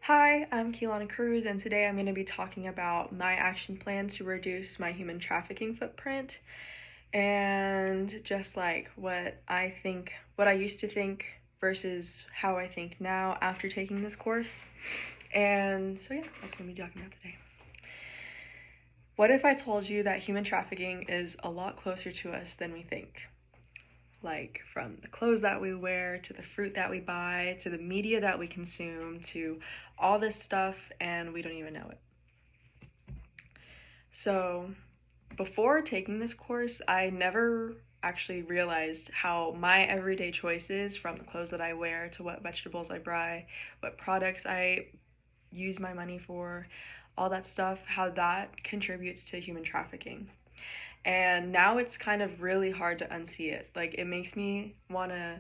Hi, I'm Keelana Cruz, and today I'm going to be talking about my action plan to reduce my human trafficking footprint and just like what I used to think versus how I think now after taking this course. And so, yeah, that's what I'm going to be talking about today. What if I told you that human trafficking is a lot closer to us than we think? Like from the clothes that we wear to the fruit that we buy to the media that we consume to all this stuff, and we don't even know it. So before taking this course, I never actually realized how my everyday choices, from the clothes that I wear to what vegetables I buy, what products I use my money for, all that stuff, how that contributes to human trafficking. And now it's kind of really hard to unsee it. Like, it makes me want to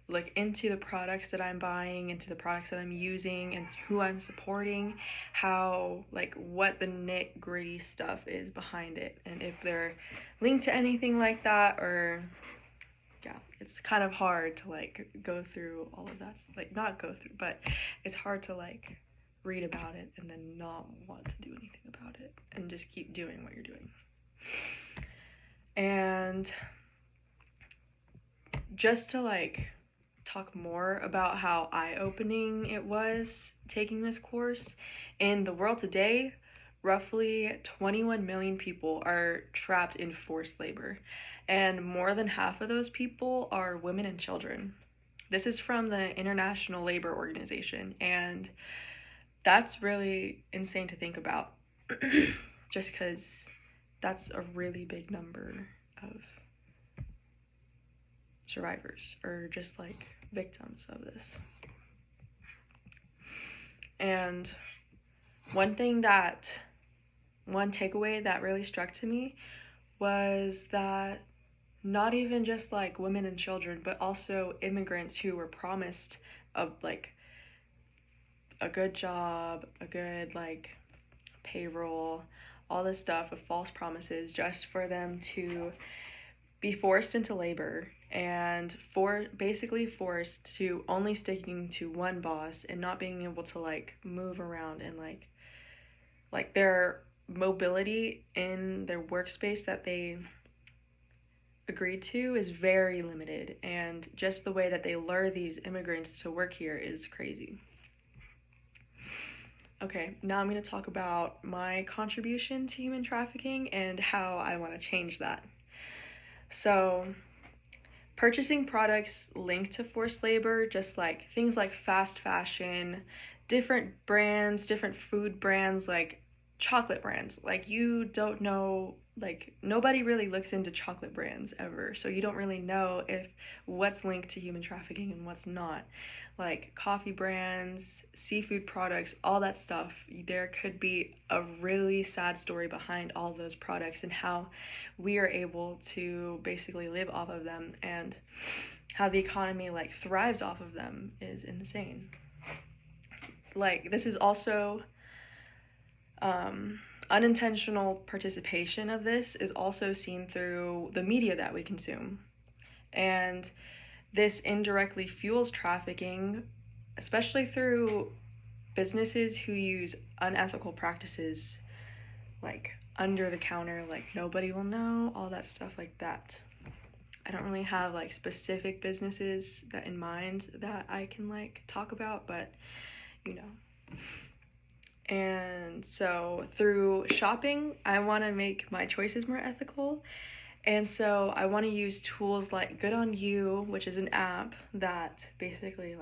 look into the products that I'm buying, into the products that I'm using, and who I'm supporting, what the nit-gritty stuff is behind it, and if they're linked to anything like that, or, yeah, it's kind of hard to, go through all of that. Not go through, but it's hard to, read about it and then not want to do anything about it and just keep doing what you're doing. And just to talk more about how eye-opening it was taking this course, in the world today, roughly 21 million people are trapped in forced labor, and more than half of those people are women and children. This is from the International Labor Organization, and that's really insane to think about. Just because that's a really big number of survivors, or just victims of this. And one takeaway that really struck to me was that not even just women and children, but also immigrants who were promised a good job, a good payroll, all this stuff of false promises just for them to be forced into labor and basically forced to only sticking to one boss and not being able to move around, and their mobility in their workspace that they agreed to is very limited, and just the way that they lure these immigrants to work here is crazy. Okay, now I'm going to talk about my contribution to human trafficking and how I want to change that. So, purchasing products linked to forced labor, just things like fast fashion, different brands, different food brands, chocolate brands. You don't know, nobody really looks into chocolate brands ever, so you don't really know if what's linked to human trafficking and what's not. Coffee brands, seafood products, all that stuff, there could be a really sad story behind all those products and how we are able to basically live off of them, and how the economy thrives off of them is insane. This is also unintentional participation of this is also seen through the media that we consume. And this indirectly fuels trafficking, especially through businesses who use unethical practices, under the counter, nobody will know, all that stuff like that. I don't really have specific businesses that in mind that I can talk about, but you know. And so through shopping, I want to make my choices more ethical. And so I want to use tools like Good On You, which is an app that basically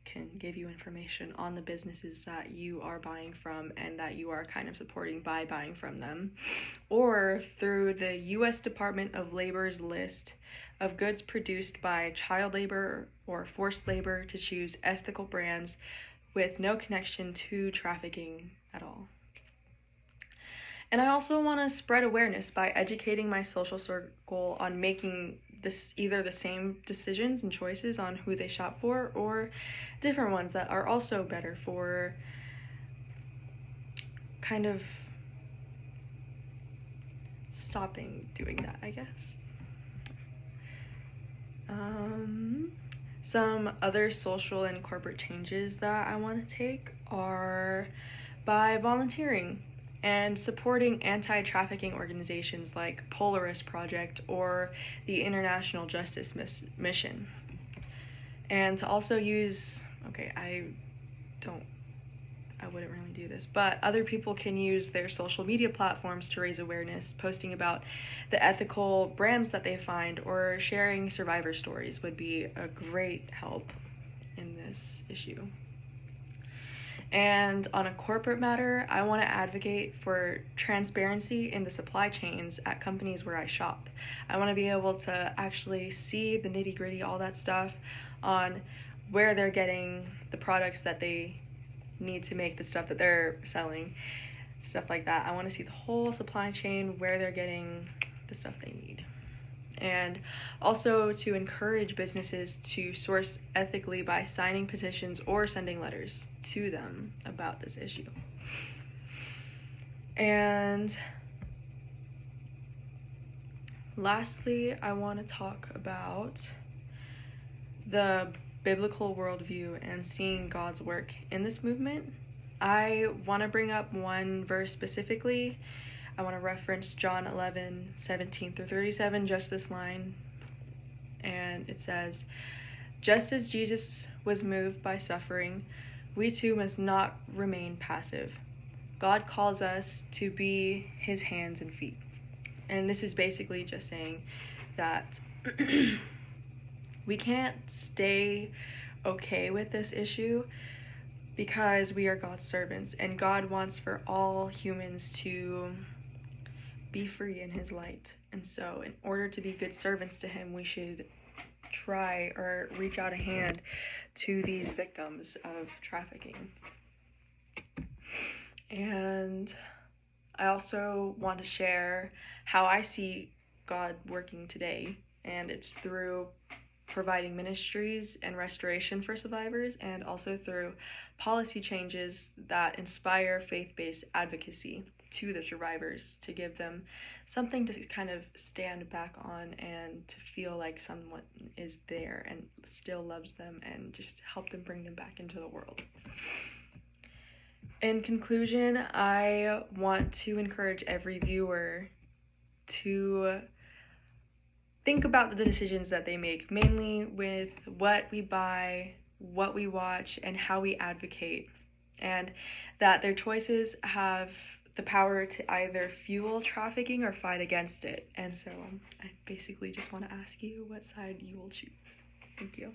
can give you information on the businesses that you are buying from and that you are kind of supporting by buying from them. Or through the U.S. Department of Labor's list of goods produced by child labor or forced labor to choose ethical brands with no connection to trafficking at all. And I also want to spread awareness by educating my social circle on making either the same decisions and choices on who they shop for, or different ones that are also better for kind of stopping doing that, I guess. Some other social and corporate changes that I want to take are by volunteering and supporting anti-trafficking organizations like Polaris Project or the International Justice Mission. And to also use, I wouldn't really do this, but other people can use their social media platforms to raise awareness, posting about the ethical brands that they find, or sharing survivor stories would be a great help in this issue. And on a corporate matter, I want to advocate for transparency in the supply chains at companies where I shop. I want to be able to actually see the nitty-gritty, all that stuff, on where they're getting the products that they need to make the stuff that they're selling, stuff like that. I want to see the whole supply chain, where they're getting the stuff they need. And also to encourage businesses to source ethically by signing petitions or sending letters to them about this issue. And lastly, I want to talk about the biblical worldview and seeing God's work in this movement. I want to bring up one verse specifically. I want to reference John 11:17-37, just this line. And it says, "Just as Jesus was moved by suffering, we too must not remain passive. God calls us to be his hands and feet." And this is basically just saying that we can't stay okay with this issue because we are God's servants, and God wants for all humans to be free in his light. And so in order to be good servants to him, we should try or reach out a hand to these victims of trafficking. And I also want to share how I see God working today, and it's through providing ministries and restoration for survivors, and also through policy changes that inspire faith-based advocacy to the survivors, to give them something to kind of stand back on and to feel like someone is there and still loves them, and just help them bring them back into the world. In conclusion, I want to encourage every viewer to think about the decisions that they make, mainly with what we buy, what we watch, and how we advocate, and that their choices have the power to either fuel trafficking or fight against it. And so I basically just want to ask you what side you will choose. Thank you.